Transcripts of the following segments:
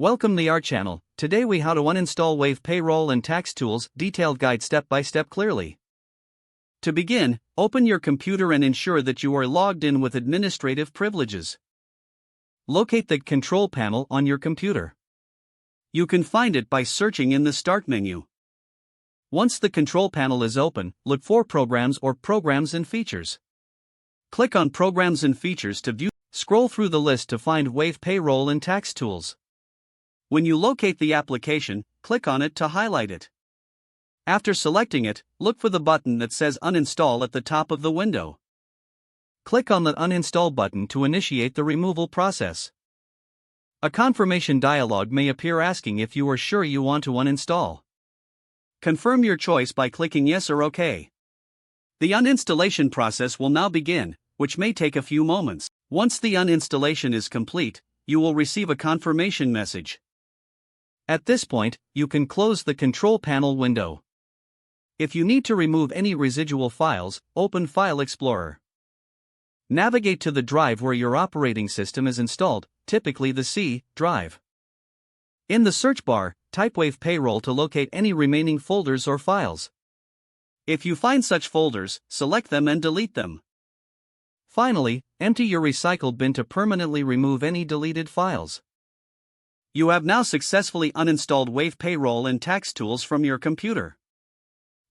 Welcome to our channel. Today we how to uninstall Wave Payroll and Tax Tools, detailed guide step by step clearly. To begin, open your computer and ensure that you are logged in with administrative privileges. Locate the control panel on your computer. You can find it by searching in the Start menu. Once the control panel is open, look for Programs or Programs and Features. Click on Programs and Features to view. Scroll through the list to find Wave Payroll and Tax Tools. When you locate the application, click on it to highlight it. After selecting it, look for the button that says Uninstall at the top of the window. Click on the Uninstall button to initiate the removal process. A confirmation dialog may appear asking if you are sure you want to uninstall. Confirm your choice by clicking Yes or OK. The uninstallation process will now begin, which may take a few moments. Once the uninstallation is complete, you will receive a confirmation message. At this point, you can close the control panel window. If you need to remove any residual files, open File Explorer. Navigate to the drive where your operating system is installed, typically the C drive. In the search bar, type Wave Payroll to locate any remaining folders or files. If you find such folders, select them and delete them. Finally, empty your recycle bin to permanently remove any deleted files. You have now successfully uninstalled Wave Payroll and Tax Tools from your computer.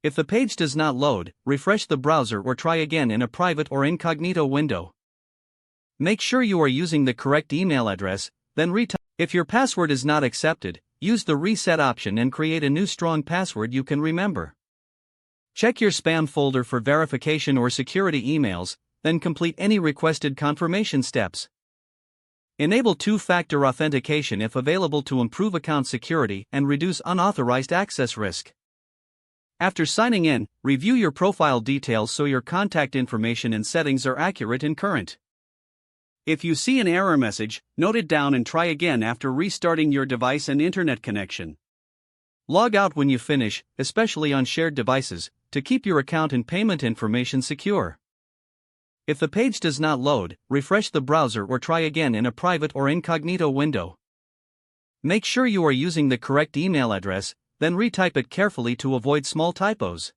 If the page does not load, refresh the browser or try again in a private or incognito window. Make sure you are using the correct email address, then retype. If your password is not accepted, use the reset option and create a new strong password you can remember. Check your spam folder for verification or security emails, then complete any requested confirmation steps. Enable two-factor authentication if available to improve account security and reduce unauthorized access risk. After signing in, review your profile details so your contact information and settings are accurate and current. If you see an error message, note it down and try again after restarting your device and internet connection. Log out when you finish, especially on shared devices, to keep your account and payment information secure. If the page does not load, refresh the browser or try again in a private or incognito window. Make sure you are using the correct email address, then retype it carefully to avoid small typos.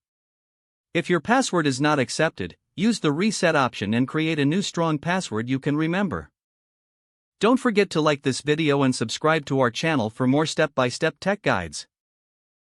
If your password is not accepted, use the reset option and create a new strong password you can remember. Don't forget to like this video and subscribe to our channel for more step-by-step tech guides.